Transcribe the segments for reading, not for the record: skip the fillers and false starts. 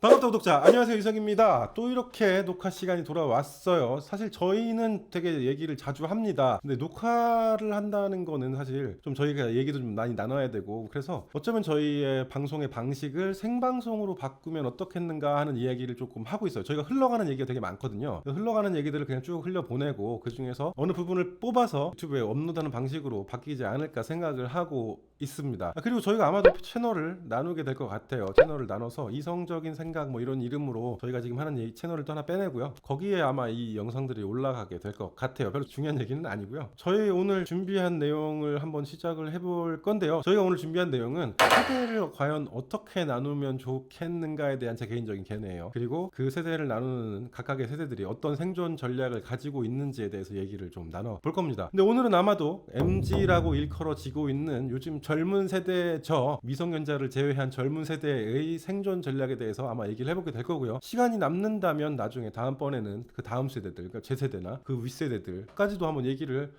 반갑다 구독자, 안녕하세요 이석입니다. 또 이렇게 녹화 시간이 돌아왔어요. 사실 저희는 되게 얘기를 자주 합니다. 근데 녹화를 한다는 거는 사실 좀 저희가 얘기도 좀 많이 나눠야 되고, 그래서 어쩌면 저희의 방송의 방식을 생방송으로 바꾸면 어떻겠는가 하는 이야기를 조금 하고 있어요. 저희가 흘러가는 얘기가 되게 많거든요. 흘러가는 얘기들을 그냥 쭉 흘려보내고 그 중에서 어느 부분을 뽑아서 유튜브에 업로드하는 방식으로 바뀌지 않을까 생각을 하고 있습니다. 그리고 저희가 아마도 채널을 나누게 될 것 같아요. 채널을 나눠서 이성적인 생각 뭐 이런 이름으로 저희가 지금 하는 채널을 또 하나 빼내고요. 거기에 아마 이 영상들이 올라가게 될 것 같아요. 별로 중요한 얘기는 아니고요. 저희 오늘 준비한 내용을 한번 시작을 해볼 건데요. 저희가 오늘 준비한 내용은 세대를 과연 어떻게 나누면 좋겠는가에 대한 제 개인적인 견해예요. 그리고 그 세대를 나누는 각각의 세대들이 어떤 생존 전략을 가지고 있는지에 대해서 얘기를 좀 나눠볼 겁니다. 근데 오늘은 아마도 MZ라고 일컬어지고 있는 요즘 젊은 세대, 미성년자를 제외한 젊은 세대의 생존 전략에 대해서 아마 얘기를 해보게 될 거고요. 시간이 남는다면 나중에 다음번에는 그 다음 세대들, 그러니까 제 세대나 그 윗세대들까지도 한번 얘기를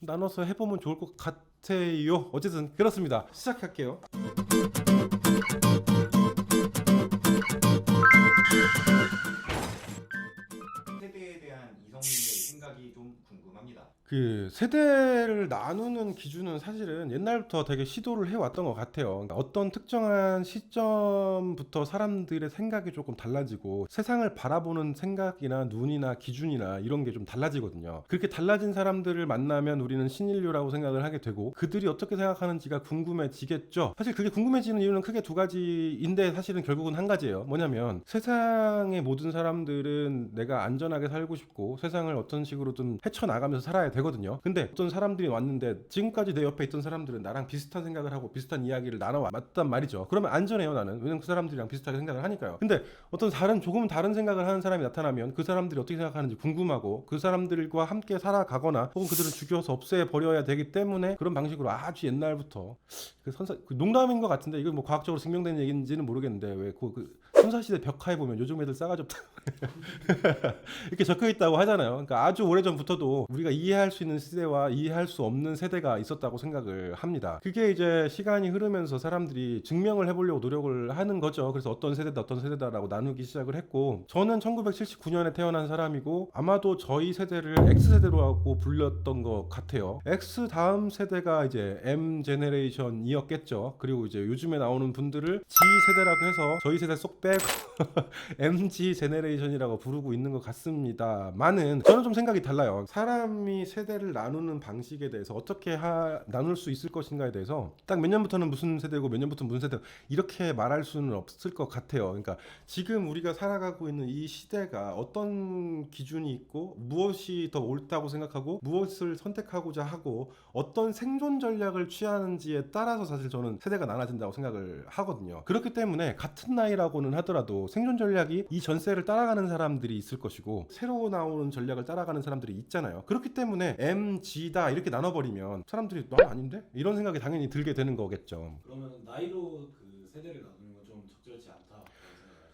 나눠서 해보면 좋을 것 같아요. 어쨌든 그렇습니다. 시작할게요. 세대에 대한 이성민의 생각이 좀 궁금합니다. 그 세대를 나누는 기준은 사실은 옛날부터 되게 시도를 해왔던 것 같아요. 그러니까 어떤 특정한 시점부터 사람들의 생각이 조금 달라지고 세상을 바라보는 생각이나 눈이나 기준이나 이런 게 좀 달라지거든요. 그렇게 달라진 사람들을 만나면 우리는 신인류라고 생각을 하게 되고 그들이 어떻게 생각하는지가 궁금해지겠죠. 사실 그게 궁금해지는 이유는 크게 두 가지인데 사실은 결국은 한 가지예요. 뭐냐면 세상의 모든 사람들은 내가 안전하게 살고 싶고 세상을 어떤 식으로든 헤쳐나가면서 살아야 되거든요. 근데 어떤 사람들이 왔는데 지금까지 내 옆에 있던 사람들은 나랑 비슷한 생각을 하고 비슷한 이야기를 나눠왔단 말이죠. 그러면 안전해요, 나는. 왜냐면 그 사람들이랑 비슷하게 생각을 하니까요. 근데 어떤 조금 다른 생각을 하는 사람이 나타나면 그 사람들이 어떻게 생각하는지 궁금하고 그 사람들과 함께 살아가거나 혹은 그들을 죽여서 없애버려야 되기 때문에 그런 방식으로 아주 옛날부터 그 농담인 것 같은데 이거 뭐 과학적으로 증명된 얘기인지는 모르겠는데 왜 그 선사시대 벽화에 보면 요즘 애들 싸가지 없다 이렇게 적혀 있다고 하잖아요. 그러니까 아주 오래전부터도 우리가 이해할 수 있는 시대와 이해할 수 없는 세대가 있었다고 생각을 합니다. 그게 이제 시간이 흐르면서 사람들이 증명을 해보려고 노력을 하는 거죠. 그래서 어떤 세대다 어떤 세대다라고 나누기 시작을 했고, 저는 1979년에 태어난 사람이고 아마도 저희 세대를 X세대로 하고 불렸던 것 같아요. X 다음 세대가 이제 M 제네레이션이었겠죠. 그리고 이제 요즘에 나오는 분들을 G 세대라고 해서 저희 세대 쏙 빼고 MG 제네레이션이라고 부르고 있는 것 같습니다만은 저는 좀 생각이 달라요. 사람이 세대를 나누는 방식에 대해서 어떻게 나눌 수 있을 것인가에 대해서 딱 몇 년부터는 무슨 세대고 몇 년부터는 무슨 세대 이렇게 말할 수는 없을 것 같아요. 그러니까 지금 우리가 살아가고 있는 이 시대가 어떤 기준이 있고 무엇이 더 옳다고 생각하고 무엇을 선택하고자 하고 어떤 생존 전략을 취하는지에 따라서 사실 저는 세대가 나눠진다고 생각을 하거든요. 그렇기 때문에 같은 나이라고는 하더라도 생존 전략이 이 전세를 따라가는 사람들이 있을 것이고 새로 나오는 전략을 따라가는 사람들이 있잖아요. 그렇기 때문에 MG다 이렇게 나눠버리면 사람들이 난 아닌데? 이런 생각이 당연히 들게 되는 거겠죠. 그러면 나이로 그 세대를 나누는 건 좀 적절치 않다.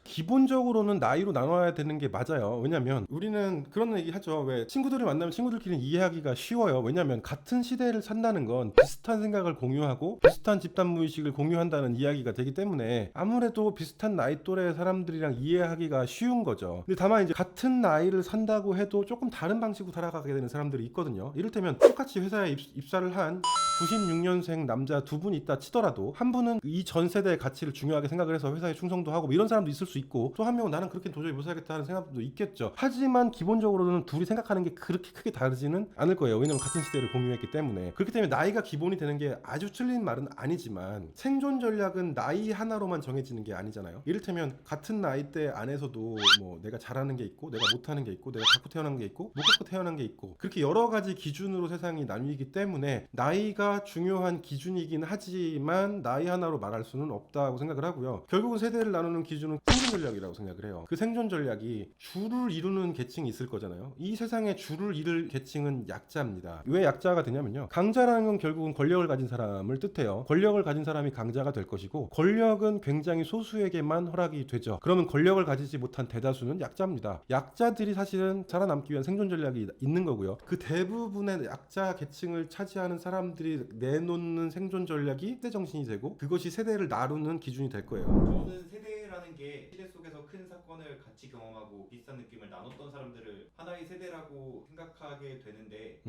기본적으로는 나이로 나눠야 되는 게 맞아요. 왜냐면 우리는 그런 얘기 하죠. 왜 친구들을 만나면 친구들끼리는 이해하기가 쉬워요. 왜냐면 같은 시대를 산다는 건 비슷한 생각을 공유하고 비슷한 집단 무의식을 공유한다는 이야기가 되기 때문에 아무래도 비슷한 나이 또래 사람들이랑 이해하기가 쉬운 거죠. 근데 다만 이제 같은 나이를 산다고 해도 조금 다른 방식으로 살아가게 되는 사람들이 있거든요. 이를테면 똑같이 회사에 입사를 한 96년생 남자 두 분 있다 치더라도 한 분은 이 전 세대의 가치를 중요하게 생각을 해서 회사에 충성도 하고 뭐 이런 사람도 있을 수 있고, 또 한 명은 나는 그렇게 도저히 못 살겠다 하는 생각도 있겠죠. 하지만 기본적으로는 둘이 생각하는 게 그렇게 크게 다르지는 않을 거예요. 왜냐면 같은 시대를 공유했기 때문에. 그렇기 때문에 나이가 기본이 되는 게 아주 틀린 말은 아니지만 생존 전략은 나이 하나로만 정해지는 게 아니잖아요. 이를테면 같은 나이대 안에서도 뭐 내가 잘하는 게 있고 내가 못하는 게 있고 내가 갖고 태어난 게 있고 못 갖고 태어난 게 있고 그렇게 여러 가지 기준으로 세상이 나뉘기 때문에 나이가 중요한 기준이긴 하지만 나이 하나로 말할 수는 없다고 생각을 하고요. 결국은 세대를 나누는 기준은 생존 전략이라고 생각을 해요. 그 생존 전략이 주를 이루는 계층이 있을 거잖아요. 이 세상에 주를 이룰 계층은 약자입니다. 왜 약자가 되냐면요, 강자라는 건 결국은 권력을 가진 사람을 뜻해요. 권력을 가진 사람이 강자가 될 것이고 권력은 굉장히 소수에게만 허락이 되죠. 그러면 권력을 가지지 못한 대다수는 약자입니다. 약자들이 사실은 살아남기 위한 생존 전략이 있는 거고요. 그 대부분의 약자 계층을 차지하는 사람들이 내놓는 생존 전략이 세대 정신이 되고 그것이 세대를 나누는 기준이 될 거예요. 저는 세대라는 세대라는 게 시대 속에서 큰 사건을 같이 경험하고 비슷한 느낌을 나눴던 사람들을 하나의 세대라고 생각하게 되는데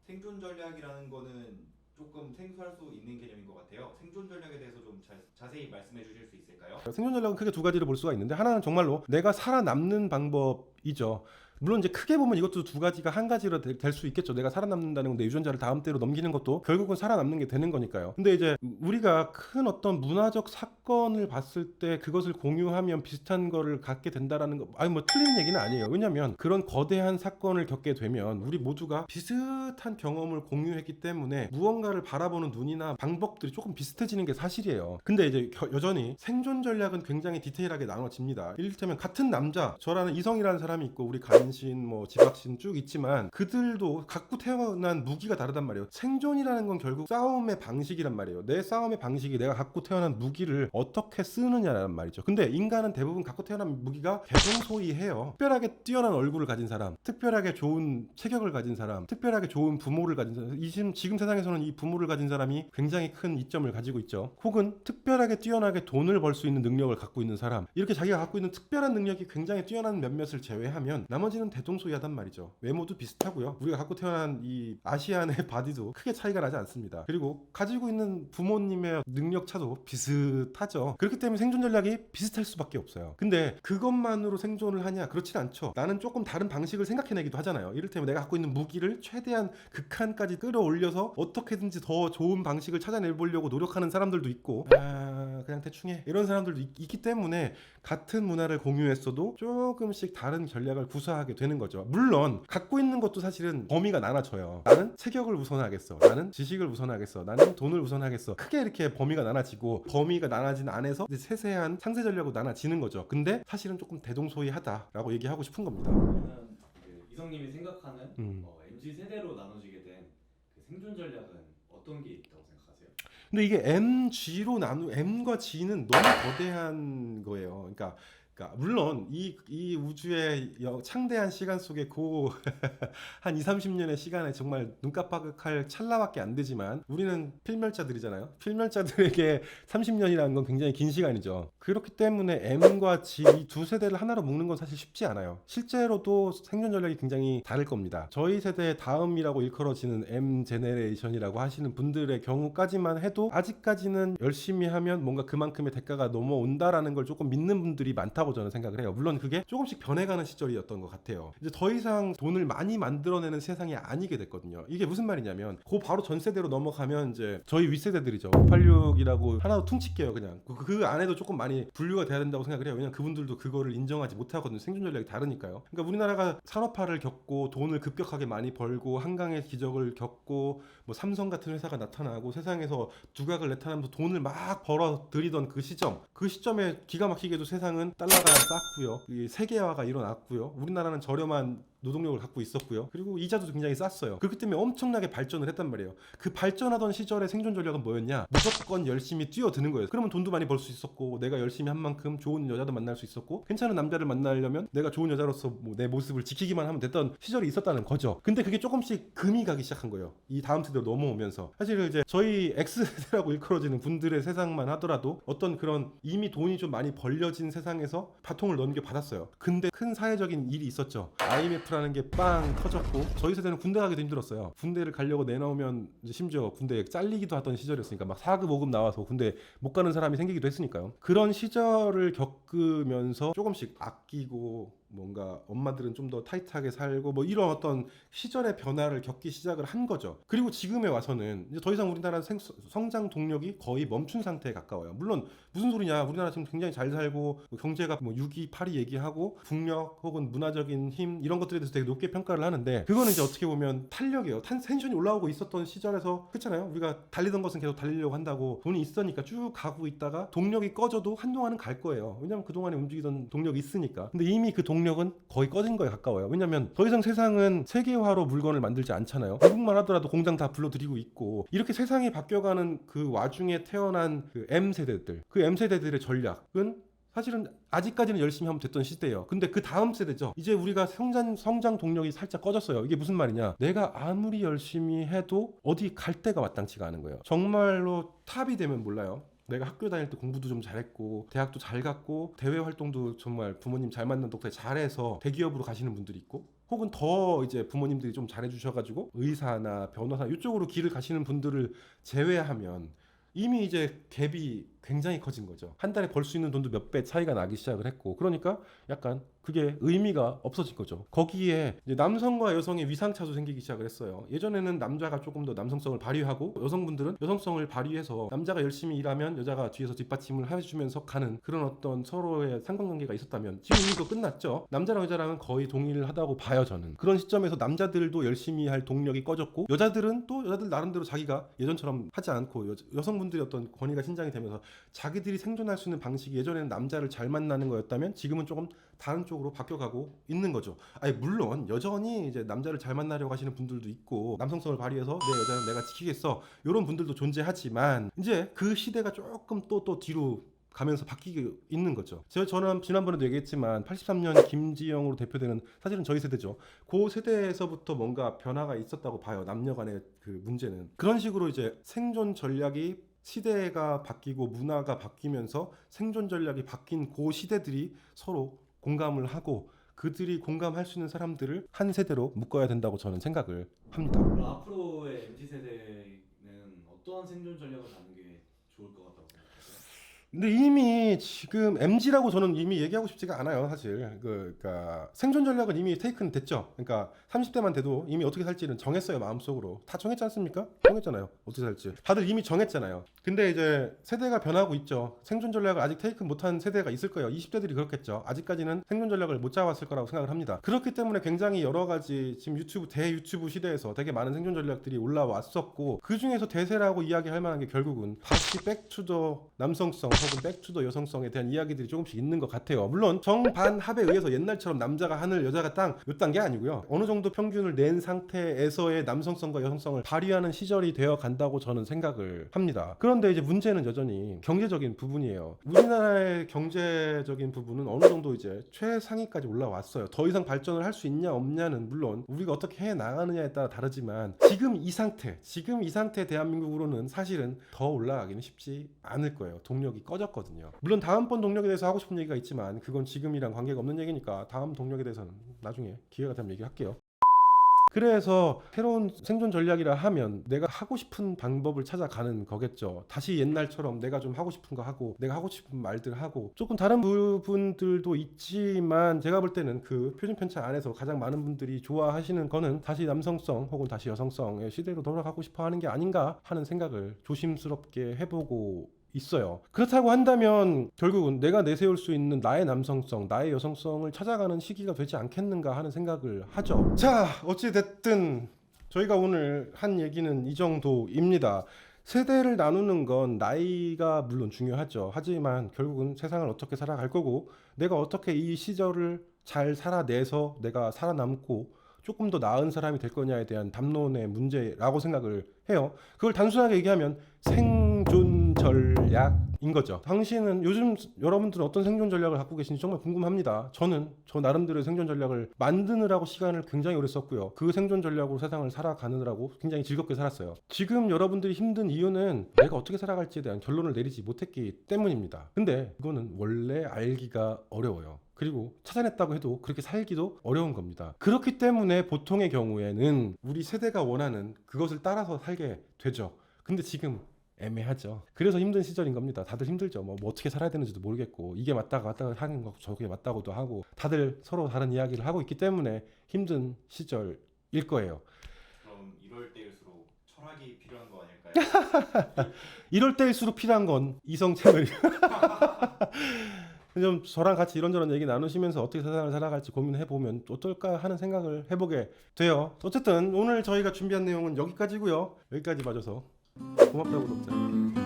생존 전략이라는 거는 조금 생소할 수 있는 개념인 것 같아요. 생존 전략에 대해서 좀 자세히 말씀해 주실 수 있을까요? 생존 전략은 크게 두 가지를 볼 수가 있는데, 하나는 정말로 내가 살아남는 방법이죠. 물론 이제 크게 보면 이것도 두 가지가 한 가지로 될 수 있겠죠. 내가 살아남는다는 건데 유전자를 다음 때로 넘기는 것도 결국은 살아남는 게 되는 거니까요. 근데 이제 우리가 큰 어떤 문화적 사건을 봤을 때 그것을 공유하면 비슷한 거를 갖게 된다라는 거, 아니 뭐 틀린 얘기는 아니에요. 왜냐면 그런 거대한 사건을 겪게 되면 우리 모두가 비슷한 경험을 공유했기 때문에 무언가를 바라보는 눈이나 방법들이 조금 비슷해지는 게 사실이에요. 근데 이제 여전히 생존 전략은 굉장히 디테일하게 나눠집니다. 이를테면 같은 남자, 저라는 이성이라는 사람이 있고 우리 간신, 뭐 지박신 쭉 있지만 그들도 갖고 태어난 무기가 다르단 말이에요. 생존이라는 건 결국 싸움의 방식이란 말이에요. 내 싸움의 방식이 내가 갖고 태어난 무기를 어떻게 쓰느냐라는 말이죠. 근데 인간은 대부분 갖고 태어난 무기가 대동소이해요. 특별하게 뛰어난 얼굴을 가진 사람, 특별하게 좋은 체격을 가진 사람, 특별하게 좋은 부모를 가진 사람, 지금 세상에서는 이 부모를 가진 사람이 굉장히 큰 이점을 가지고 있죠. 혹은 특별하게 뛰어나게 돈을 벌 수 있는 능력을 갖고 있는 사람, 이렇게 자기가 갖고 있는 특별한 능력이 굉장히 뛰어난 몇몇을 제외하면 나머지는 대동소이하단 말이죠. 외모도 비슷하고요. 우리가 갖고 태어난 이 아시안의 바디도 크게 차이가 나지 않습니다. 그리고 가지고 있는 부모님의 능력 차도 비슷하죠. 그렇기 때문에 생존 전략이 비슷할 수밖에 없어요. 근데 그것만으로 생존을 하냐? 그렇진 않죠. 나는 조금 다른 방식을 생각해내기도 하잖아요. 이를테면 내가 갖고 있는 무기를 최대한 극한까지 끌어올려서 어떻게든지 더 좋은 방식을 찾아내보려고 노력하는 사람들도 있고, 그냥 대충 해, 이런 사람들도 있기 때문에 같은 문화를 공유했어도 조금씩 다른 전략을 구사하게 되는 거죠. 물론 갖고 있는 것도 사실은 범위가 나눠져요. 나는 체격을 우선하겠어, 나는 지식을 우선하겠어, 나는 돈을 우선하겠어. 크게 이렇게 범위가 나눠지고, 범위가 나눠진 안에서 이제 세세한 상세 전략으로 나눠지는 거죠. 근데 사실은 조금 대동소이하다라고 얘기하고 싶은 겁니다. 그러면 그 이성님이 생각하는 MZ 세대로 나눠지게 된 그 생존 전략은 어떤 게 있다고 생각하세요? 근데 이게 M과 G는 너무 거대한 거예요. 그러니까 물론 이 우주의 창대한 시간 속에 한 2-30년의 시간에 정말 눈 깜빡할 찰나밖에 안 되지만 우리는 필멸자들이잖아요. 필멸자들에게 30년이라는 건 굉장히 긴 시간이죠. 그렇기 때문에 M과 G 이 두 세대를 하나로 묶는 건 사실 쉽지 않아요. 실제로도 생존 전략이 굉장히 다를 겁니다. 저희 세대 다음이라고 일컬어지는 M 제네레이션이라고 하시는 분들의 경우까지만 해도 아직까지는 열심히 하면 뭔가 그만큼의 대가가 넘어온다라는 걸 조금 믿는 분들이 많다고 저는 생각을 해요. 물론 그게 조금씩 변해가는 시절이었던 것 같아요. 이제 더 이상 돈을 많이 만들어내는 세상이 아니게 됐거든요. 이게 무슨 말이냐면 바로 전 세대로 넘어가면 이제 저희 윗세대들이죠. 586이라고 하나로 퉁칠게요. 그냥 그 안에도 조금 많이 분류가 돼야 된다고 생각을 해요. 왜냐면 그분들도 그거를 인정하지 못하거든요. 생존 전략이 다르니까요. 그러니까 우리나라가 산업화를 겪고 돈을 급격하게 많이 벌고 한강의 기적을 겪고 뭐 삼성 같은 회사가 나타나고 세상에서 두각을 나타나면서 돈을 막 벌어들이던 그 시점에 기가 막히게도 세상은 달러가 쌌고요. 이 세계화가 일어났고요. 우리나라는 저렴한 노동력을 갖고 있었고요. 그리고 이자도 굉장히 쌌어요. 그렇기 때문에 엄청나게 발전을 했단 말이에요. 그 발전하던 시절의 생존 전략은 뭐였냐? 무조건 열심히 뛰어드는 거예요. 그러면 돈도 많이 벌 수 있었고, 내가 열심히 한 만큼 좋은 여자도 만날 수 있었고, 괜찮은 남자를 만나려면 내가 좋은 여자로서 내 모습을 지키기만 하면 됐던 시절이 있었다는 거죠. 근데 그게 조금씩 금이 가기 시작한 거예요. 이 다음 세대로 넘어오면서. 사실 이제 저희 X세대라고 일컬어지는 분들의 세상만 하더라도 어떤 그런 이미 돈이 좀 많이 벌려진 세상에서 바통을 넘겨받았어요. 근데 큰 사회적인 일이 있었죠. IMF라는 게 빵 터졌고, 저희 세대는 군대 가기도 힘들었어요. 군대를 가려고 내놓으면 이제 심지어 군대에 잘리기도 하던 시절이었으니까 막 4급 5급 나와서 군대 못 가는 사람이 생기기도 했으니까요. 그런 시절을 겪으면서 조금씩 아끼고, 뭔가 엄마들은 좀 더 타이트하게 살고 뭐 이런 어떤 시절의 변화를 겪기 시작을 한 거죠. 그리고 지금에 와서는 이제 더 이상 우리나라 성장 동력이 거의 멈춘 상태에 가까워요. 물론 무슨 소리냐, 우리나라 지금 굉장히 잘 살고 경제가 뭐 6위 8위 얘기하고 국력 혹은 문화적인 힘 이런 것들에 대해서 되게 높게 평가를 하는데, 그거는 이제 어떻게 보면 탄력이에요. 텐션이 올라오고 있었던 시절에서, 그렇잖아요. 우리가 달리던 것은 계속 달리려고 한다고, 돈이 있으니까 쭉 가고 있다가 동력이 꺼져도 한동안은 갈 거예요. 왜냐면 그동안에 움직이던 동력이 있으니까. 근데 이미 그 동력은 거의 꺼진 거에 가까워요. 왜냐면 더 이상 세상은 세계화로 물건을 만들지 않잖아요. 미국만 하더라도 공장 다 불러들이고 있고, 이렇게 세상이 바뀌어가는 그 와중에 태어난 그 M세대들, 그 M세대들의 전략은 사실은 아직까지는 열심히 하면 됐던 시대예요. 근데 그 다음 세대죠. 이제 우리가 성장 동력이 살짝 꺼졌어요. 이게 무슨 말이냐? 내가 아무리 열심히 해도 어디 갈 데가 마땅치가 않은 거예요. 정말로 탑이 되면 몰라요. 내가 학교 다닐 때 공부도 좀 잘했고 대학도 잘 갔고 대외 활동도 정말 부모님 잘 만난 덕분에 잘해서 대기업으로 가시는 분들이 있고, 혹은 더 이제 부모님들이 좀 잘해주셔가지고 의사나 변호사 이쪽으로 길을 가시는 분들을 제외하면 이미 이제 갭이 굉장히 커진 거죠. 한 달에 벌 수 있는 돈도 몇 배 차이가 나기 시작을 했고, 그러니까 약간 그게 의미가 없어진 거죠. 거기에 이제 남성과 여성의 위상차도 생기기 시작을 했어요. 예전에는 남자가 조금 더 남성성을 발휘하고 여성분들은 여성성을 발휘해서 남자가 열심히 일하면 여자가 뒤에서 뒷받침을 해주면서 가는 그런 어떤 서로의 상관관계가 있었다면, 지금 이미 그거 끝났죠. 남자랑 여자랑은 거의 동일하다고 봐요, 저는. 그런 시점에서 남자들도 열심히 할 동력이 꺼졌고, 여자들은 또 여자들 나름대로 자기가 예전처럼 하지 않고 여성분들의 어떤 권위가 신장이 되면서 자기들이 생존할 수 있는 방식이 예전에는 남자를 잘 만나는 거였다면 지금은 조금 다른 쪽으로 바뀌어가고 있는 거죠. 아니 물론 여전히 이제 남자를 잘 만나려고 하시는 분들도 있고, 남성성을 발휘해서 내 여자는 내가 지키겠어 이런 분들도 존재하지만, 이제 그 시대가 조금 또 뒤로 가면서 바뀌고 있는 거죠. 저는 지난번에도 얘기했지만 83년 김지영으로 대표되는, 사실은 저희 세대죠. 그 세대에서부터 뭔가 변화가 있었다고 봐요. 남녀 간의 그 문제는. 그런 식으로 이제 생존 전략이, 시대가 바뀌고 문화가 바뀌면서 생존 전략이 바뀐 그 시대들이 서로 공감을 하고, 그들이 공감할 수 있는 사람들을 한 세대로 묶어야 된다고 저는 생각을 합니다. 그럼 앞으로의 MZ세대는 어떠한 생존 전략을 가는 게 좋을 것 같다고 생각하세요? 근데 이미 지금 MG라고 저는 이미 얘기하고 싶지가 않아요, 사실. 그러니까 생존 전략은 이미 테이크는 됐죠. 그러니까 30대만 돼도 이미 어떻게 살지는 정했어요, 마음속으로. 다 정했지 않습니까? 정했잖아요, 어떻게 살지. 다들 이미 정했잖아요. 근데 이제 세대가 변하고 있죠. 생존 전략을 아직 테이크 못한 세대가 있을 거예요. 20대들이 그렇겠죠. 아직까지는 생존 전략을 못 잡았을 거라고 생각을 합니다. 그렇기 때문에 굉장히 여러 가지 지금 대유튜브 시대에서 되게 많은 생존 전략들이 올라왔었고, 그 중에서 대세라고 이야기할 만한 게 결국은 다시 백투더 남성성 혹은 백투더 여성성에 대한 이야기들이 조금씩 있는 것 같아요. 물론 정반합에 의해서 옛날처럼 남자가 하늘 여자가 땅 요딴 게 아니고요. 어느 정도 평균을 낸 상태에서의 남성성과 여성성을 발휘하는 시절이 되어 간다고 저는 생각을 합니다. 그런데 이제 문제는 여전히 경제적인 부분이에요. 우리나라의 경제적인 부분은 어느 정도 이제 최상위까지 올라왔어요. 더 이상 발전을 할 수 있냐 없냐는 물론 우리가 어떻게 해 나가느냐에 따라 다르지만, 지금 이 상태 대한민국으로는 사실은 더 올라가기는 쉽지 않을 거예요. 동력이 꺼졌거든요. 물론 다음번 동력에 대해서 하고 싶은 얘기가 있지만 그건 지금이랑 관계가 없는 얘기니까 다음 동력에 대해서는 나중에 기회가 되면 얘기할게요. 그래서 새로운 생존 전략이라 하면 내가 하고 싶은 방법을 찾아가는 거겠죠. 다시 옛날처럼 내가 좀 하고 싶은 거 하고 내가 하고 싶은 말들 하고, 조금 다른 부분들도 있지만 제가 볼 때는 그 표준 편차 안에서 가장 많은 분들이 좋아하시는 거는 다시 남성성 혹은 다시 여성성의 시대로 돌아가고 싶어 하는 게 아닌가 하는 생각을 조심스럽게 해보고 있어요. 그렇다고 한다면 결국은 내가 내세울 수 있는 나의 남성성, 나의 여성성을 찾아가는 시기가 되지 않겠는가 하는 생각을 하죠. 자, 어찌됐든 저희가 오늘 한 얘기는 이 정도입니다. 세대를 나누는 건 나이가 물론 중요하죠. 하지만 결국은 세상을 어떻게 살아갈 거고, 내가 어떻게 이 시절을 잘 살아내서 내가 살아남고 조금 더 나은 사람이 될 거냐에 대한 담론의 문제라고 생각을 해요. 그걸 단순하게 얘기하면 생존 전략인 거죠. 당신은 요즘 여러분들은 어떤 생존 전략을 갖고 계신지 정말 궁금합니다. 저는 저 나름대로의 생존 전략을 만드느라고 시간을 굉장히 오래 썼고요. 그 생존 전략으로 세상을 살아가느라고 굉장히 즐겁게 살았어요. 지금 여러분들이 힘든 이유는 내가 어떻게 살아갈지에 대한 결론을 내리지 못했기 때문입니다. 근데 이거는 원래 알기가 어려워요. 그리고 찾아냈다고 해도 그렇게 살기도 어려운 겁니다. 그렇기 때문에 보통의 경우에는 우리 세대가 원하는 그것을 따라서 살게 되죠. 근데 지금 애매하죠. 그래서 힘든 시절인 겁니다. 다들 힘들죠. 뭐 어떻게 살아야 되는지도 모르겠고, 이게 맞다가 하는 거 저게 맞다고도 하고, 다들 서로 다른 이야기를 하고 있기 때문에 힘든 시절일 거예요. 그럼 이럴 때일수록 철학이 필요한 거 아닐까요? 이럴 때일수록 필요한 건 이성채널. 좀 저랑 같이 이런저런 얘기 나누시면서 어떻게 세상을 살아갈지 고민해보면 어떨까 하는 생각을 해보게 돼요. 어쨌든 오늘 저희가 준비한 내용은 여기까지고요. 여기까지 봐줘서 고맙다고 구독자.